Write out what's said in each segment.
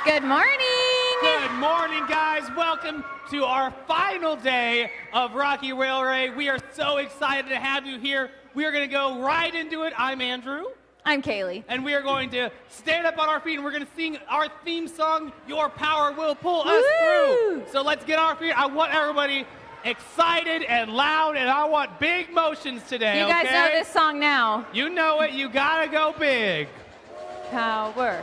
Good morning. Good morning, guys. Welcome to our final day of Rocky Railway. We are so excited to have you here. We are going to go right into it. I'm Andrew. I'm Kaylee. And we are going to stand up on our feet and we're going to sing our theme song, Your Power Will Pull Us Through. So let's get on our feet. I want everybody excited and loud, and I want big motions today, You guys know this song now. You know it. You got to go big. Power.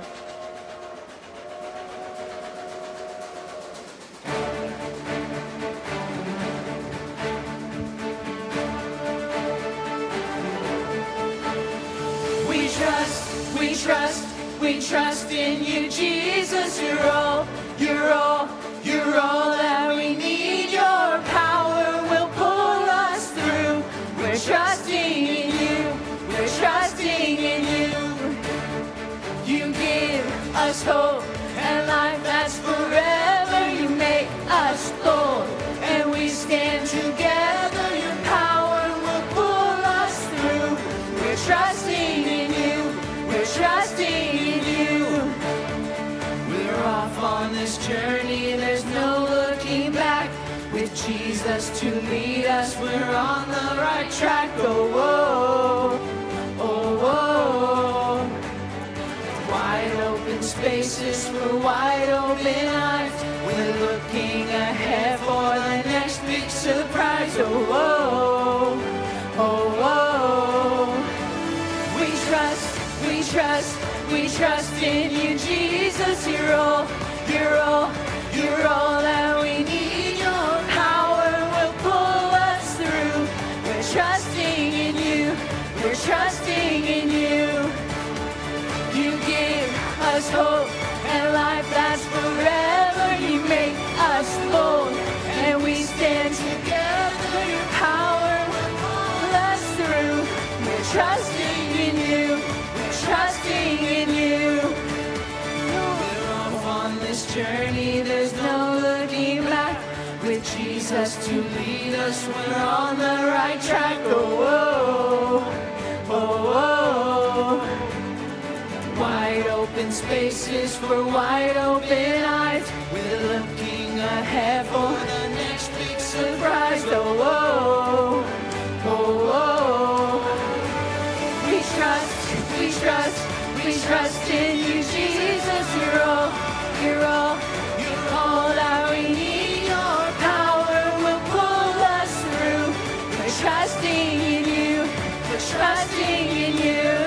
We trust in you, Jesus. You're all that we need. Your power will pull us through. We're trusting in you. We're trusting in you. You give us hope and life that's forever. You make us bold, and we stand together. Your power will pull us through. We're trusting in you. We're trusting in you. We're off on this journey, there's no looking back. With Jesus to lead us, we're on the right track. Oh, oh, oh, oh. Wide open spaces for wide open eyes. We're looking ahead for the next big surprise. Oh, oh, oh, oh. We trust in you, Jesus. You're all that we need. Your power will pull us through. We're trusting in you. We're trusting in you. You give us hope and life that's forever. You make us bold, and we stand together. Your power will pull us through. We're trusting in you. Trusting in you. We're off on this journey, there's no looking back. With Jesus to lead us, we're on the right track. Oh, oh, oh, oh. Wide open spaces for wide open eyes. We're looking ahead for the next big surprise. Oh, oh, oh, oh. We trust in you, Jesus. You're all that we need. Your power will pull us through. We're trusting in you. We're trusting in you.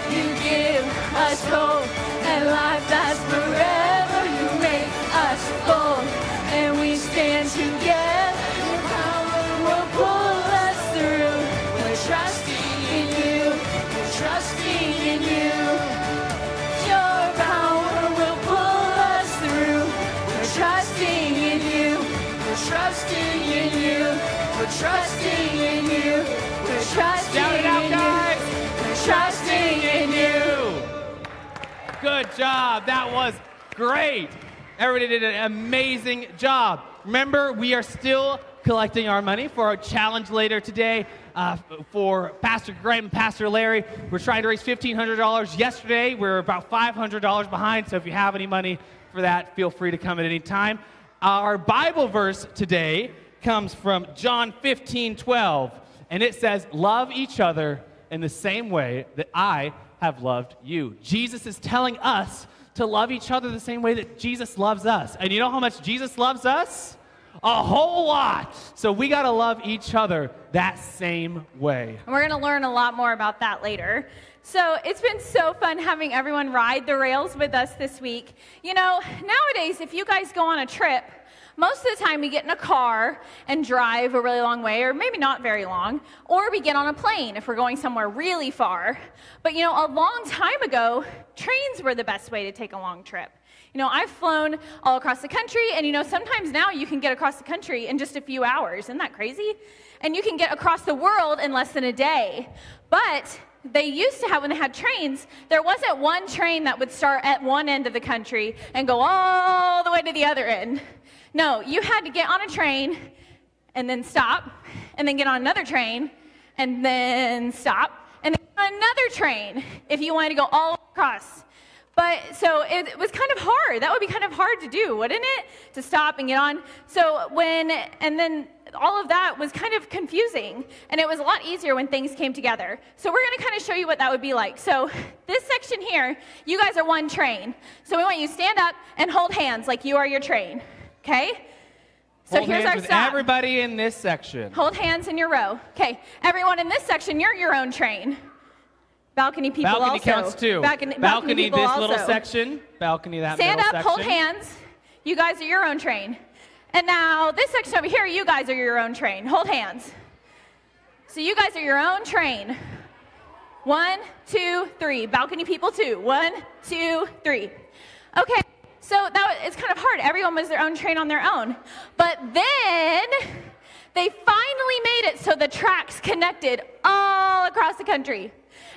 You give us hope and life that's forever. You make us bold, and we stand together. Your power will pull us through. We're trusting in you. We're trusting in you. Your power will pull us through. We're trusting in you. We're trusting in you. We're trusting in you. We're trusting Shout it out, in guys. you. We're trusting in you. Good job. That was great. Everybody did an amazing job. Remember, we are still collecting our money for our challenge later today for Pastor Graham and Pastor Larry. We're trying to raise $1,500. Yesterday, we were about $500 behind, so if you have any money for that, feel free to come at any time. Our Bible verse today comes from John 15:12, and it says, "Love each other in the same way that I have loved you." Jesus is telling us to love each other the same way that Jesus loves us. And you know how much Jesus loves us? A whole lot. So we got to love each other that same way. And we're going to learn a lot more about that later. So it's been so fun having everyone ride the rails with us this week. You know, nowadays, if you guys go on a trip, most of the time we get in a car and drive a really long way, or maybe not very long, or we get on a plane if we're going somewhere really far. But you know, a long time ago, trains were the best way to take a long trip. You know, I've flown all across the country, and you know, sometimes now you can get across the country in just a few hours. Isn't that crazy? And you can get across the world in less than a day. But they used to have, when they had trains, there wasn't one train that would start at one end of the country and go all the way to the other end. No, you had to get on a train and then stop, and then get on another train, and then stop, and then get on another train if you wanted to go all across. But so it was kind of hard. That would be kind of hard to do, wouldn't it? To stop and get on. And then all of that was kind of confusing. And it was a lot easier when things came together. So we're going to kind of show you what that would be like. So this section here, you guys are one train. So we want you to stand up and hold hands like you are your train. Okay? So hold here's hands our with stop. everybody in this section. Hold hands in your row. Okay, everyone in this section, you're your own train. Balcony people Balcony also. counts too. Balcony people this also. little section. Balcony that Stand middle up, section. hold hands. You guys are your own train. And now this section over here, you guys are your own train. Hold hands. So you guys are your own train. 1, 2, 3. Balcony people 2. 1, 2, 3. Okay. So it's kind of hard. Everyone was their own train on their own. But then they finally made it so the tracks connected all across the country.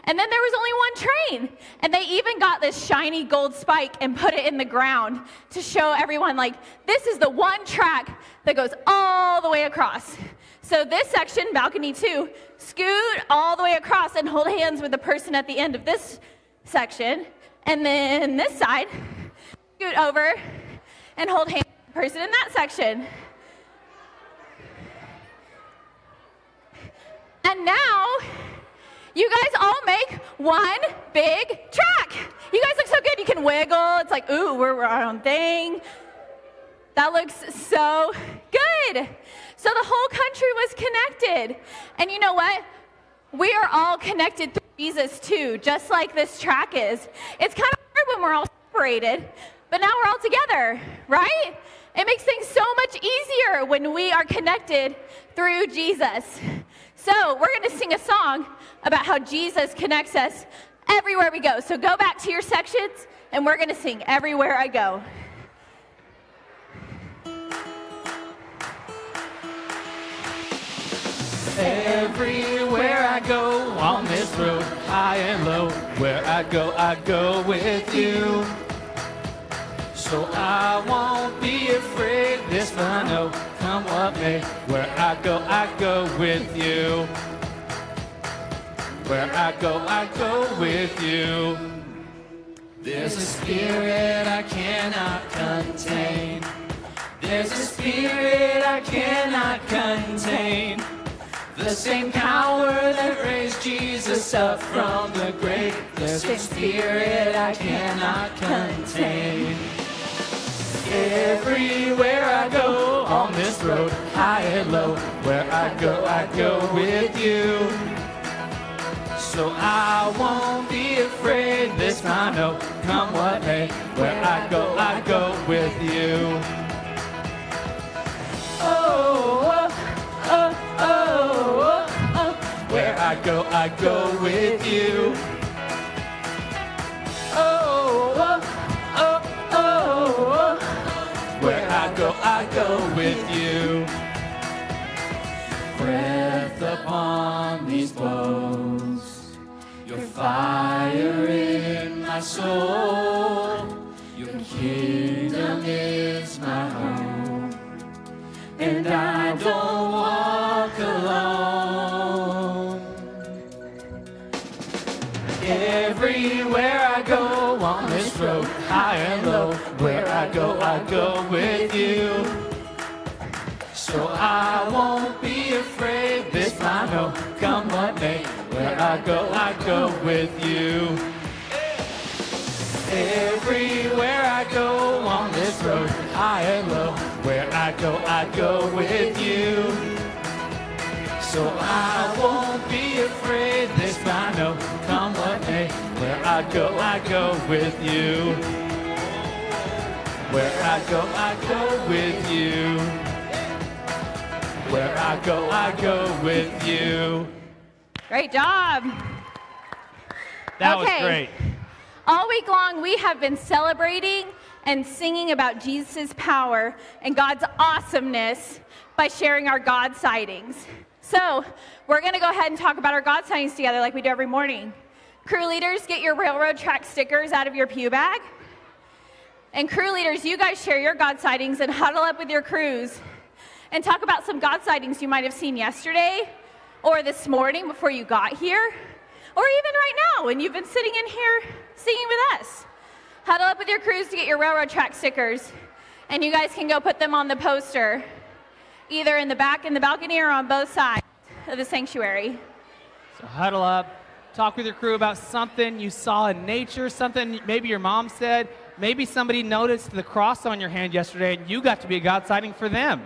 And then there was only one train. And they even got this shiny gold spike and put it in the ground to show everyone, like, this is the one track that goes all the way across. So this section, balcony 2, scoot all the way across and hold hands with the person at the end of this section. And then this side, scoot over and hold hands with the person in that section. And now, you guys all make one big track. You guys look so good. You can wiggle. It's like, ooh, we're our own thing. That looks so good. So the whole country was connected. And you know what? We are all connected through Jesus too, just like this track is. It's kind of hard when we're all separated, but now we're all together, right? It makes things so much easier when we are connected through Jesus. So we're going to sing a song about how Jesus connects us everywhere we go. So go back to your sections, and we're going to sing Everywhere I Go. Everywhere I go on this road, high and low, where I go with you. So I won't be afraid, this I know, come what may. Where I go with you. Where I go with you. There's a spirit I cannot contain. There's a spirit I cannot contain. The same power that raised Jesus up from the grave. There's a spirit I cannot contain. Everywhere I go on this road, high and low, where I go with you. So I won't be afraid, this I know, come what may. Where I go with you. Oh, oh, oh, oh, oh. Where I go with you. Oh, oh, oh, oh, oh. Where I go with you. Breath upon these bones, your fire in my soul, your kingdom is my home, and I don't walk alone. Everywhere I go on this road, high and low, where I go with you. So I won't be afraid, this I know, come what may. Where I go with you. Everywhere I go on this road, high and low, where I go with you. So I won't be afraid, this I know, come what may. Where I go with you. Where I go with you. Where I go with you. Great job. That was great. All week long, we have been celebrating and singing about Jesus' power and God's awesomeness by sharing our God sightings. So we're going to go ahead and talk about our God sightings together like we do every morning. Crew leaders, get your railroad track stickers out of your pew bag. And crew leaders, you guys share your God sightings and huddle up with your crews and talk about some God sightings you might have seen yesterday or this morning before you got here, or even right now when you've been sitting in here singing with us. huddle up with your crews to get your railroad track stickers. And you guys can go put them on the poster, either in the back in the balcony or on both sides of the sanctuary. So huddle up, talk with your crew about something you saw in nature, something maybe your mom said, maybe somebody noticed the cross on your hand yesterday and you got to be a God sighting for them.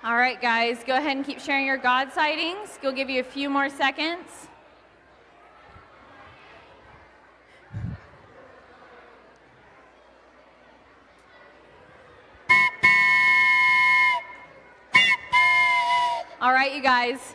All right, guys, go ahead and keep sharing your God sightings. We'll give you a few more seconds. All right, you guys.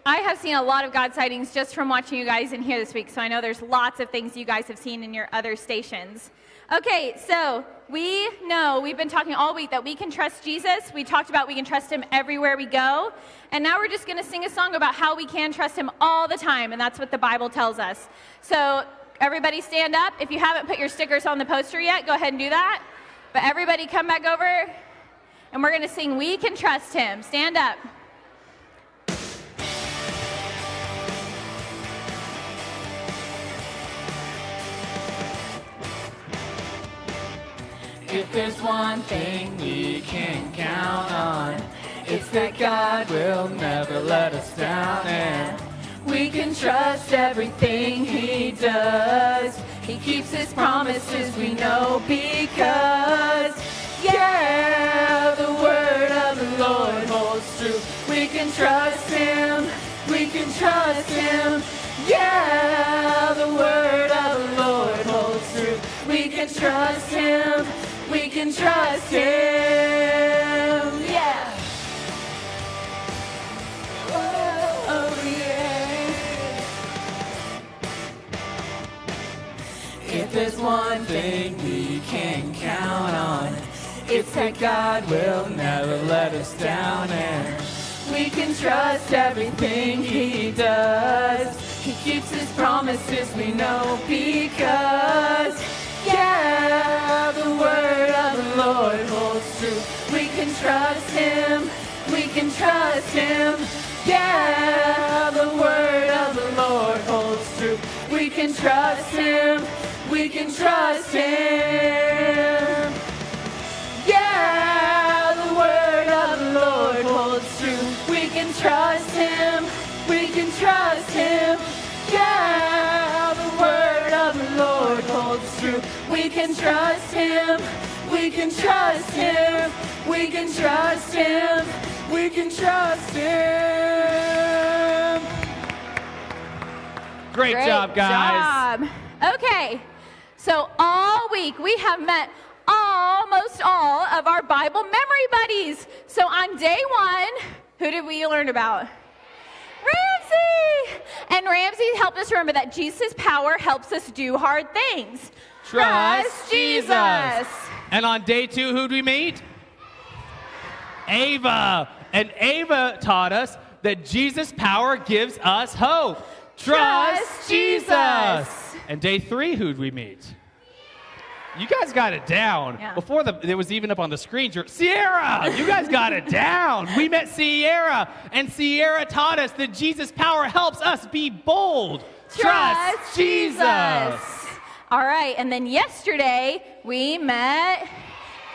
I have seen a lot of God sightings just from watching you guys in here this week, so I know there's lots of things you guys have seen in your other stations. Okay, so we know we've been talking all week that we can trust Jesus. We talked about we can trust him everywhere we go. And now we're just going to sing a song about how we can trust him all the time, and that's what the Bible tells us. So everybody stand up. If you haven't put your stickers on the poster yet, go ahead and do that. But everybody come back over, and we're going to sing We Can Trust Him. Stand up. If there's one thing we can count on, it's that God will never let us down, and we can trust everything he does. He keeps his promises, we know, because, yeah, the word of the Lord holds true. We can trust him, we can trust him, yeah, the word of the Lord holds true. We can trust him, we can trust him, yeah. Oh, yeah. If there's one thing we can count on, it's that God will never let us down, and we can trust everything he does. He keeps his promises, we know, because, yeah, the word of the Lord holds true. We can trust him, we can trust him, yeah, the word of the Lord holds true. We can trust him, we can trust him, yeah, the word of the Lord holds true. We can trust him, we can trust him, yeah, the word of the Lord holds true. We can trust him, we can trust him, we can trust him, we can trust him. Great job, guys. Job. Okay, so all week we have met almost all of our Bible memory buddies. So on day one, who did we learn about? Ramsey! And Ramsey helped us remember that Jesus' power helps us do hard things. Trust Jesus. And on day two, who'd we meet? Ava. And Ava taught us that Jesus' power gives us hope. Trust Jesus. And day three, who'd we meet? You guys got it down. Yeah. Before it was even up on the screen. Sierra, you guys got it down. We met Sierra, and Sierra taught us that Jesus' power helps us be bold. Trust Jesus. All right, and then yesterday we met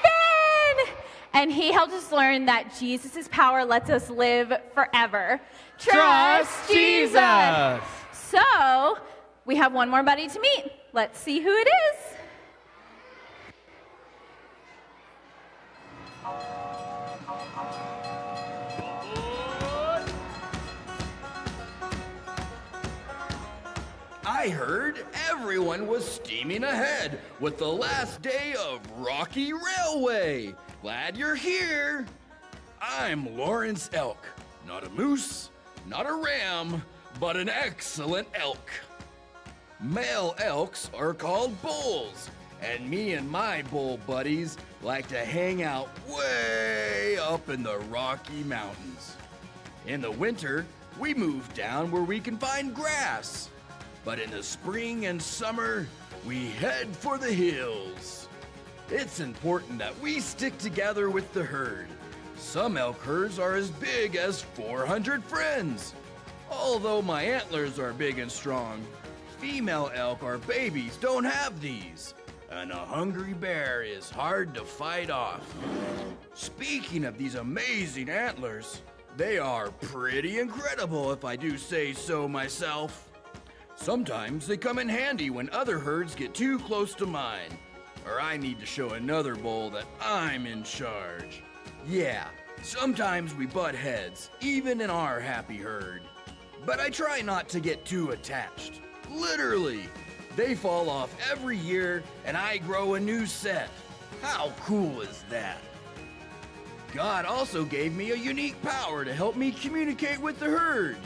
Ben, and he helped us learn that Jesus' power lets us live forever. Trust Jesus. So we have one more buddy to meet. Let's see who it is. I heard everyone was steaming ahead with the last day of Rocky Railway. Glad you're here. I'm Lawrence Elk. Not a moose, not a ram, but an excellent elk. Male elks are called bulls, and me and my bull buddies like to hang out way up in the Rocky Mountains. In the winter, we move down where we can find grass. But in the spring and summer, we head for the hills. It's important that we stick together with the herd. Some elk herds are as big as 400 friends. Although my antlers are big and strong, female elk or babies don't have these. And a hungry bear is hard to fight off. Speaking of these amazing antlers, they are pretty incredible if I do say so myself. Sometimes they come in handy when other herds get too close to mine, or I need to show another bull that I'm in charge. Yeah, sometimes we butt heads, even in our happy herd. But I try not to get too attached. Literally, they fall off every year and I grow a new set. How cool is that? God also gave me a unique power to help me communicate with the herd.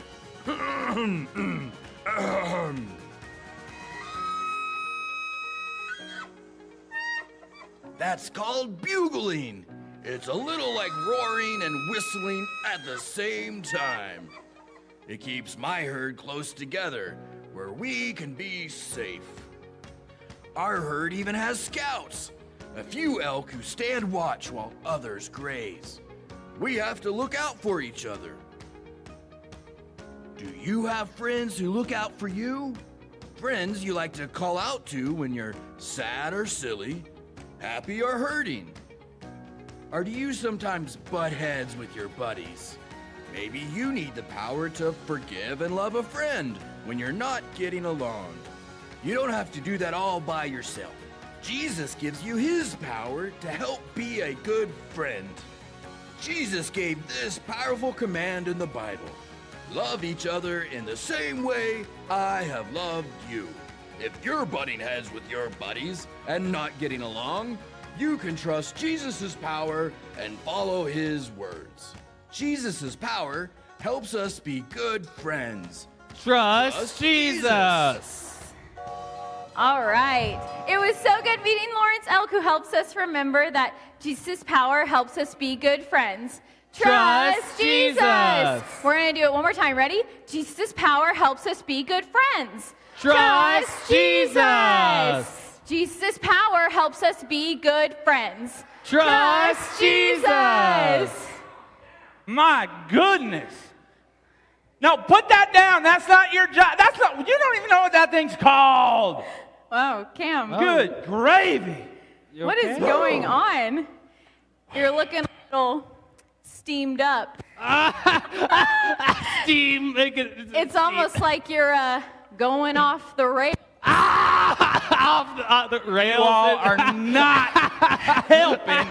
That's called bugling. It's a little like roaring and whistling at the same time. It keeps my herd close together where we can be safe. Our herd even has scouts, a few elk who stand watch while others graze. We have to look out for each other. Do you have friends who look out for you? Friends you like to call out to when you're sad or silly, happy or hurting? Or do you sometimes butt heads with your buddies? Maybe you need the power to forgive and love a friend when you're not getting along. You don't have to do that all by yourself. Jesus gives you his power to help be a good friend. Jesus gave this powerful command in the Bible. Love each other in the same way I have loved you. If you're butting heads with your buddies and not getting along, you can trust Jesus' power and follow his words. Jesus' power helps us be good friends. Trust Jesus. All right. It was so good meeting Lawrence Elk, who helps us remember that Jesus' power helps us be good friends. Trust Jesus. We're going to do it one more time. Ready? Jesus' power helps us be good friends. Trust Jesus. Jesus' power helps us be good friends. Trust Jesus. My goodness. No, put that down. That's not your job. You don't even know what that thing's called. Wow, Cam. Good gravy. What is going on? You're looking a little steamed up. Steam. It's almost like you're going off the rails. Off the rails. You all are not helping.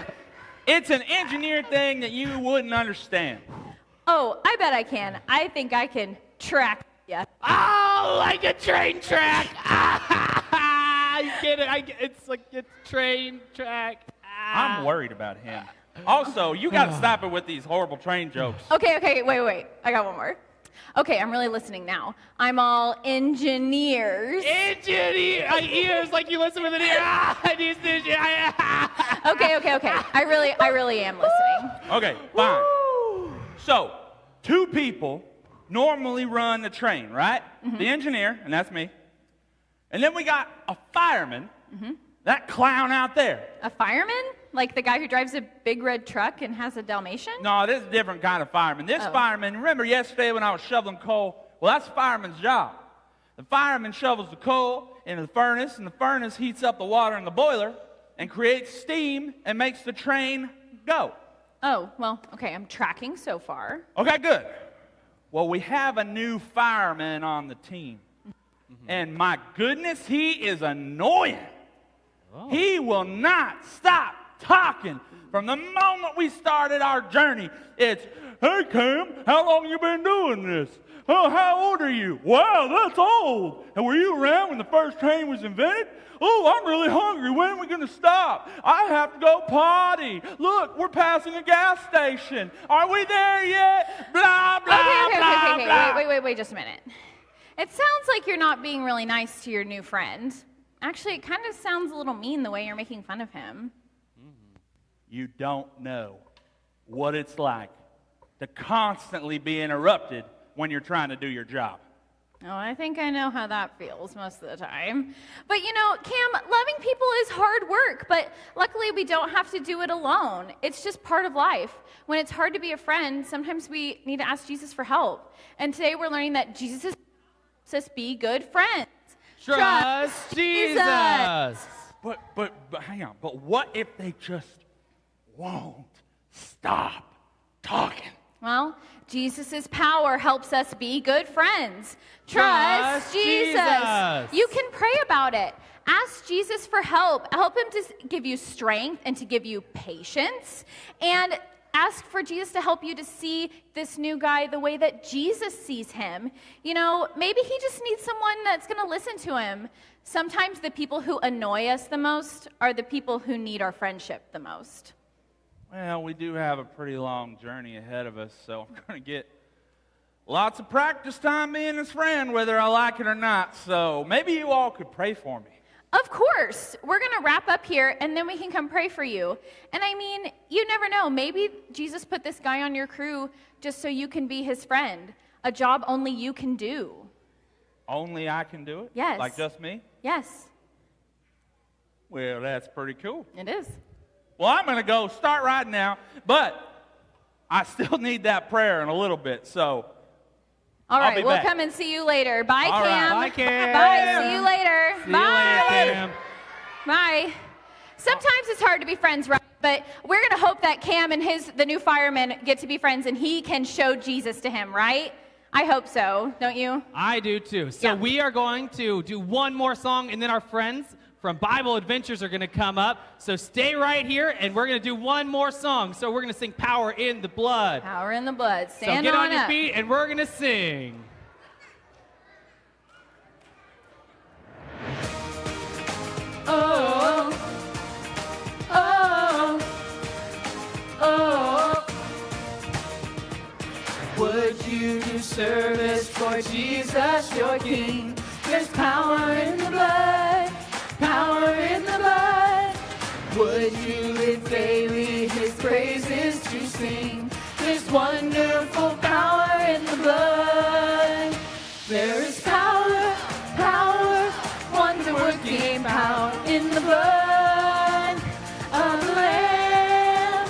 It's an engineered thing that you wouldn't understand. Oh, I bet I can. I think I can track you. Oh, like a train track. You get it. It's like a train track. I'm worried about him. Also, you got to stop it with these horrible train jokes. Okay, wait. I got one more. Okay, I'm really listening now. I'm all engineers. Engineer. Ears like you listen with an ear. Okay. I really am listening. Okay, fine. So, two people normally run the train, right? Mm-hmm. The engineer, and that's me. And then we got a fireman, that clown out there. A fireman? Like the guy who drives a big red truck and has a Dalmatian? No, this is a different kind of fireman. This fireman, remember yesterday when I was shoveling coal? Well, that's the fireman's job. The fireman shovels the coal into the furnace, and the furnace heats up the water in the boiler and creates steam and makes the train go. Oh, well, okay, I'm tracking so far. Okay, good. Well, we have a new fireman on the team. And my goodness, he is annoying. Oh. He will not stop talking. From the moment we started our journey, it's, hey, Cam, how long you been doing this? Oh, how old are you? Wow, that's old. And were you around when the first train was invented? Oh, I'm really hungry. When are we going to stop? I have to go potty. Look, we're passing a gas station. Are we there yet? Blah, blah, blah, blah. Wait, just a minute. It sounds like you're not being really nice to your new friend. Actually, it kind of sounds a little mean the way you're making fun of him. You don't know what it's like to constantly be interrupted when you're trying to do your job. Oh, I think I know how that feels most of the time. But you know, Cam, loving people is hard work, but luckily we don't have to do it alone. It's just part of life. When it's hard to be a friend, sometimes we need to ask Jesus for help. And today we're learning that Jesus helps us be good friends. Trust Jesus. But hang on. But what if they just won't stop talking? Well, Jesus' power helps us be good friends. Trust Jesus. You can pray about it. Ask Jesus for help. Help him to give you strength and to give you patience. And ask for Jesus to help you to see this new guy the way that Jesus sees him. You know, maybe he just needs someone that's going to listen to him. Sometimes the people who annoy us the most are the people who need our friendship the most. Well, we do have a pretty long journey ahead of us, so I'm going to get lots of practice time being his friend, whether I like it or not. So maybe you all could pray for me. Of course. We're going to wrap up here, and then we can come pray for you. And I mean, you never know. Maybe Jesus put this guy on your crew just so you can be his friend, a job only you can do. Only I can do it? Yes. Like just me? Yes. Well, that's pretty cool. It is. Well, I'm going to go start right now, but I still need that prayer in a little bit, so all right, we'll back. Come and see you later. Bye, all Cam. Right. Bye, Cam. Bye. See you later. See Bye. you later, Cam. Bye. Sometimes it's hard to be friends, right? But we're going to hope that Cam and the new fireman get to be friends and he can show Jesus to him, right? I hope so, don't you? I do too. So we are going to do one more song, and then our friends from Bible Adventures are going to come up. So stay right here, and we're going to do one more song. So we're going to sing Power in the Blood. Power in the Blood. Stand so get on up. your feet, and we're going to sing. Oh, oh, oh. Would you do service for Jesus, your King? There's power in the blood, power in the blood. Would you live daily his praises to sing? There's wonderful power in the blood. There is power, power, wonder-working power in the blood of the Lamb.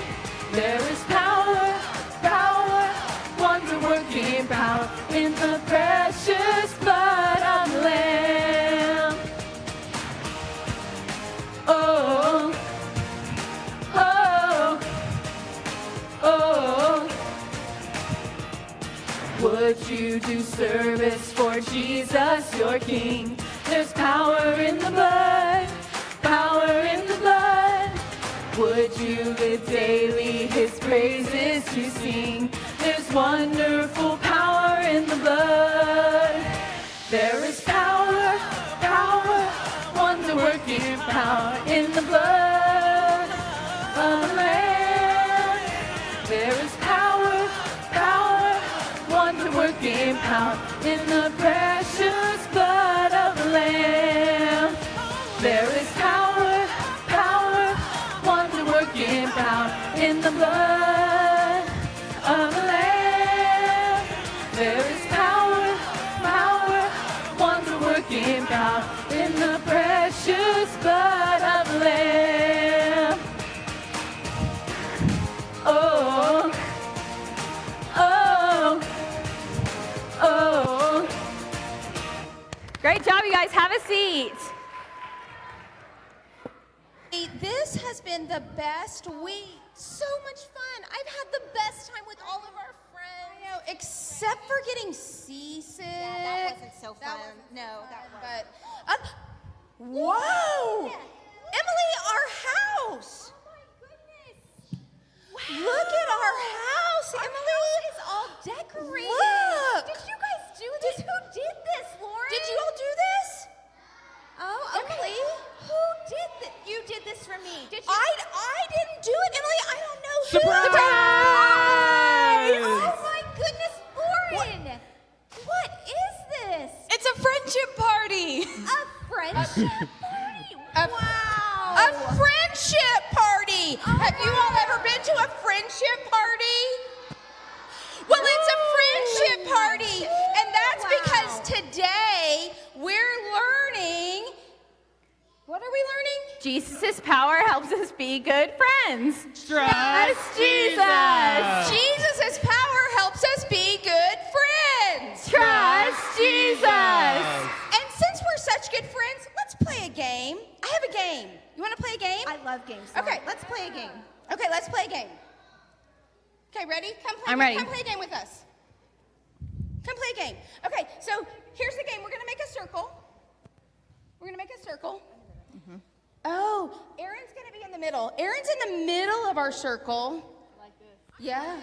There is power, power, wonder-working power in the precious blood of the Lamb. Oh, oh, oh. Would you do service for Jesus, your King? There's power in the blood, power in the blood. Would you live daily his praises to sing? There's wonderful power in the blood. There is power, power, wonder-working power in the blood of the Lamb. There is power, power, wonder-working power in the precious blood of the Lamb. There is power, power, wonder-working power in the blood of the Lamb. There is power, power, wonder-working power in the precious blood of the Lamb. Oh, oh, oh. Great job, you guys. Have a seat. This has been the best week. So much fun. I've had the best time with all of our friends. I know, except for getting seasick. Yeah, that wasn't so fun. But whoa! Emily, our house. Oh my Look at our house, Emily. It's all decorated. Look. Did you guys do this? Who did this, Lauren? Did you all do this? Oh, Emily, okay. who did this? You did this for me. Did you? I didn't do it, Emily. I don't know who. Surprise! Oh my goodness, Lauren! What is this? It's a friendship party. A friendship party? Wow! A friendship party. Have you all ever been to a friendship party? Well, it's a friendship party, and that's because today we're learning. What are we learning? Jesus' power helps us be good friends. Trust Jesus. Jesus' power helps us be good friends. Trust Jesus. And since we're such good friends, let's play a game. I have a game. You want to play a game? I love games. Okay, let's play a game. Okay, let's play a game. Okay, ready? Come play. I'm ready. Come play a game with us. Come play a game. Okay, so here's the game. We're gonna make a circle. We're gonna make a circle. Oh, Aaron's gonna be in the middle. Aaron's in the middle of our circle. Like this. Yeah.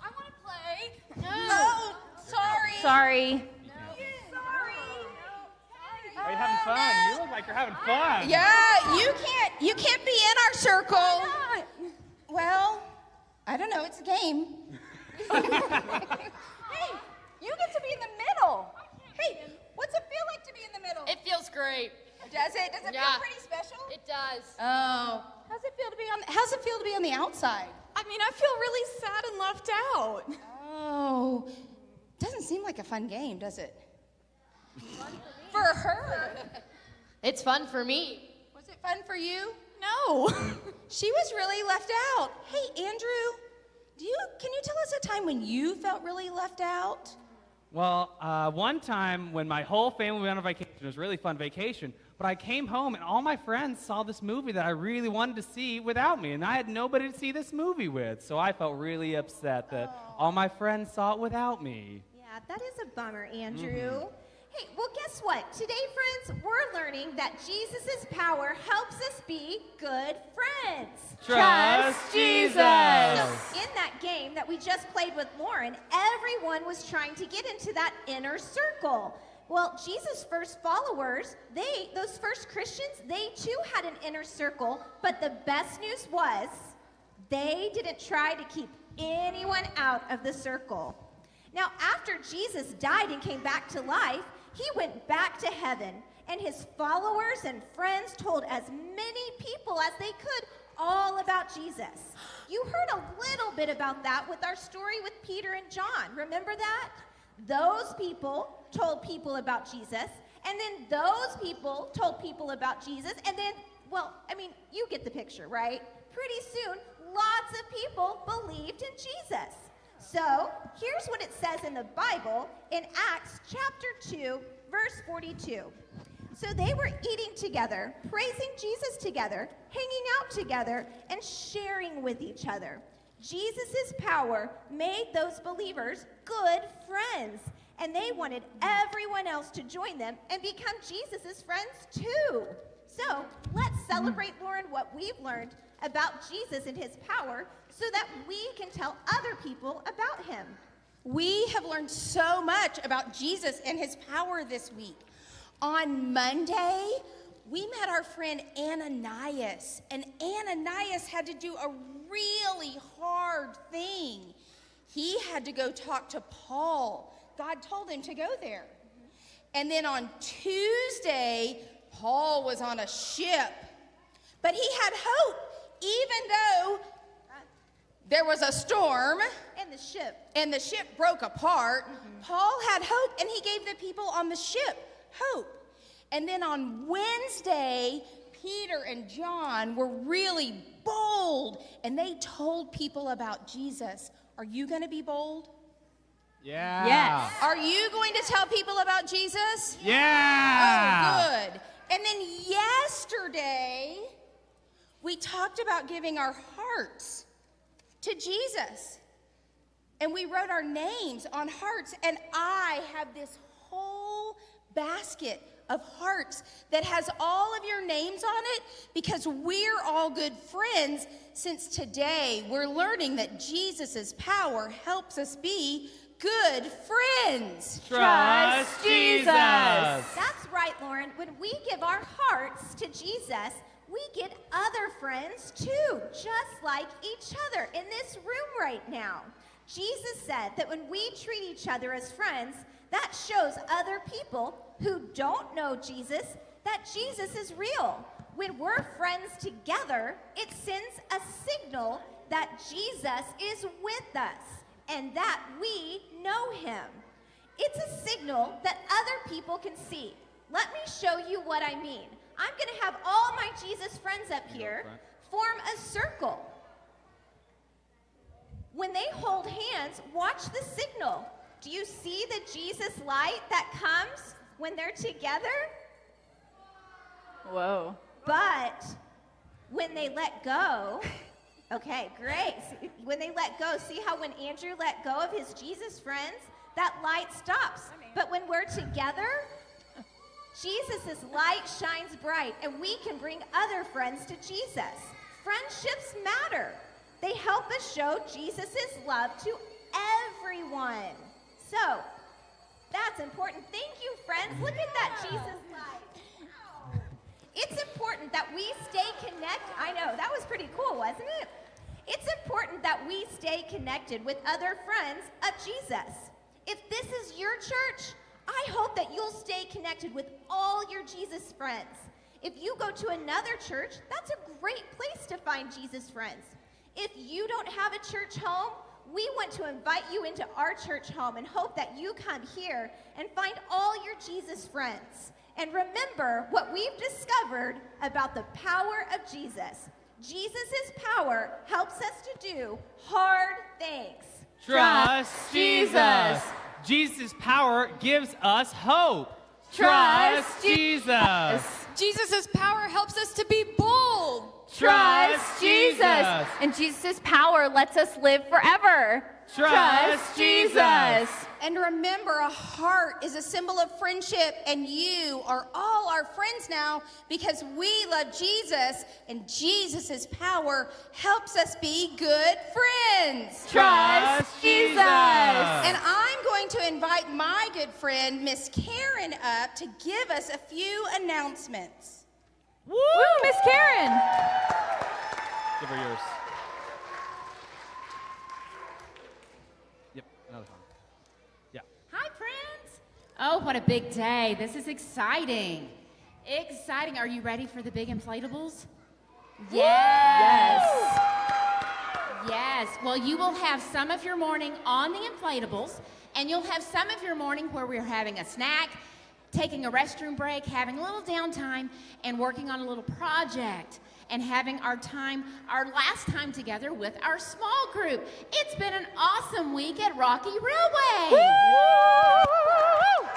I want to play. Oh, sorry. Sorry. Are you having fun? You look like you're having fun. Yeah, you can't be in our circle. Well, I don't know. It's a game. Hey, you get to be in the middle. Hey, what's it feel like to be in the middle? It feels great. Does it? Does it Yeah. feel pretty special? It does. Oh, how's it feel to be on the outside? I mean, I feel really sad and left out. Oh, doesn't seem like a fun game, does it? For her. It's fun for me. Was it fun for you? No. She was really left out. Hey, Andrew, can you tell us a time when you felt really left out? Well, one time when my whole family went on vacation, it was a really fun vacation, but I came home and all my friends saw this movie that I really wanted to see without me, and I had nobody to see this movie with, so I felt really upset that all my friends saw it without me. Yeah, that is a bummer, Andrew. Hey, well, guess what? Today, friends, we're learning that Jesus' power helps us be good friends. Trust Jesus. So, in that game that we just played with Lauren, everyone was trying to get into that inner circle. Well, Jesus' first followers, those first Christians, they too had an inner circle, but the best news was they didn't try to keep anyone out of the circle. Now, after Jesus died and came back to life, he went back to heaven, and his followers and friends told as many people as they could all about Jesus. You heard a little bit about that with our story with Peter and John. Remember that? Those people told people about Jesus, and then those people told people about Jesus, and then, well, I mean, you get the picture, right? Pretty soon, lots of people believed in Jesus. So, here's what it says in the Bible in Acts chapter 2, verse 42. So they were eating together, praising Jesus together, hanging out together, and sharing with each other. Jesus' power made those believers good friends, and they wanted everyone else to join them and become Jesus' friends too. So let's celebrate, Lauren, what we've learned about Jesus and his power so that we can tell other people about him. We have learned so much about Jesus and his power this week. On Monday, we met our friend Ananias, and Ananias had to do a really hard thing. He had to go talk to Paul. God told him to go there. And then on Tuesday, Paul was on a ship, but he had hope, even though there was a storm and the ship broke apart. Paul had hope, and he gave the people on the ship hope. And then on Wednesday, Peter and John were really bold, and they told people about Jesus. Are you going to be bold? Yeah. Yes. Are you going to tell people about Jesus? Yeah. Oh, good. And then yesterday, we talked about giving our hearts to Jesus. And we wrote our names on hearts, and I have this whole basket of hearts that has all of your names on it because we're all good friends, since today we're learning that Jesus' power helps us be good friends. Trust Jesus. That's right, Lauren. When we give our hearts to Jesus, we get other friends too, just like each other in this room right now. Jesus said that when we treat each other as friends, that shows other people who don't know Jesus that Jesus is real. When we're friends together, it sends a signal that Jesus is with us and that we know him. It's a signal that other people can see. Let me show you what I mean. I'm going to have all my Jesus friends up here form a circle. When they hold hands, watch the signal. Do you see the Jesus light that comes when they're together? Whoa. But when they let go, okay, great. When they let go, see how when Andrew let go of his Jesus friends, that light stops. But when we're together, Jesus' light shines bright, and we can bring other friends to Jesus. Friendships matter. They help us show Jesus' love to everyone. So, that's important. Thank you, friends. Look at that Jesus light. It's important that we stay connected. I know, that was pretty cool, wasn't it? It's important that we stay connected with other friends of Jesus. If this is your church, I hope that you'll stay connected with all your Jesus friends. If you go to another church, that's a great place to find Jesus friends. If you don't have a church home, we want to invite you into our church home and hope that you come here and find all your Jesus friends. And remember what we've discovered about the power of Jesus. Jesus' power helps us to do hard things. Trust Jesus. Jesus' power gives us hope. Trust Jesus. Jesus' power helps us to be bold. Trust Jesus. And Jesus' power lets us live forever. Trust Jesus. And remember, a heart is a symbol of friendship, and you are all our friends now because we love Jesus, and Jesus' power helps us be good friends. Trust Jesus. And I'm going to invite my good friend, Miss Karen, up to give us a few announcements. Woo, Miss Karen. Give her yours. Yep, another one. Yeah. Hi, friends. Oh, what a big day. This is exciting. Exciting. Are you ready for the big inflatables? Yes. Yes. Well, you will have some of your morning on the inflatables, and you'll have some of your morning where we're having a snack, taking a restroom break, having a little downtime, and working on a little project, and having our last time together with our small group. It's been an awesome week at Rocky Railway. Woo!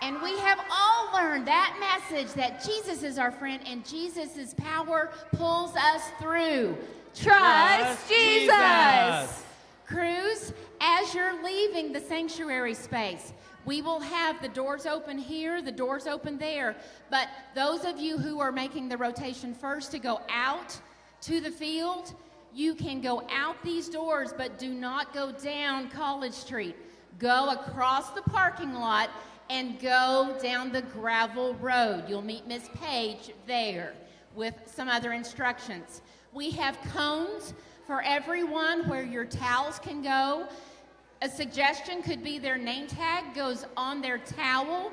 And we have all learned that message that Jesus is our friend and Jesus' power pulls us through. Trust Jesus. Crews, as you're leaving the sanctuary space, we will have the doors open here, the doors open there. But those of you who are making the rotation first to go out to the field, you can go out these doors, but do not go down College Street. Go across the parking lot and go down the gravel road. You'll meet Miss Page there with some other instructions. We have cones for everyone where your towels can go. A suggestion could be their name tag goes on their towel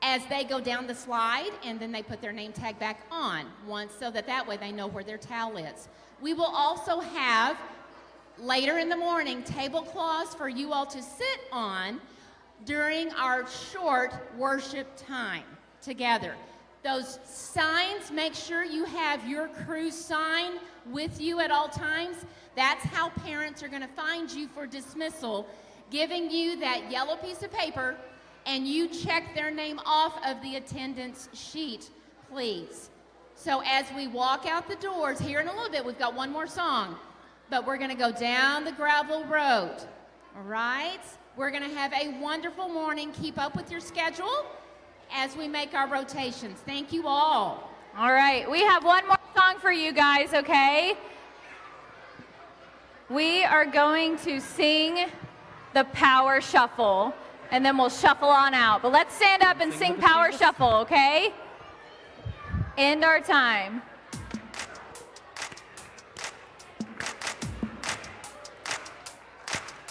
as they go down the slide, and then they put their name tag back on once, so that way they know where their towel is. We will also have, later in the morning, tablecloths for you all to sit on during our short worship time together. Those signs, make sure you have your crew sign with you at all times. That's how parents are going to find you for dismissal, giving you that yellow piece of paper, and you check their name off of the attendance sheet, please. So as we walk out the doors, here in a little bit, we've got one more song, but we're going to go down the gravel road, all right? We're going to have a wonderful morning. Keep up with your schedule, as we make our rotations. Thank you all. All right, we have one more song for you guys, okay? We are going to sing the Power Shuffle, and then we'll shuffle on out. But let's stand up and sing Power Shuffle, okay? End our time.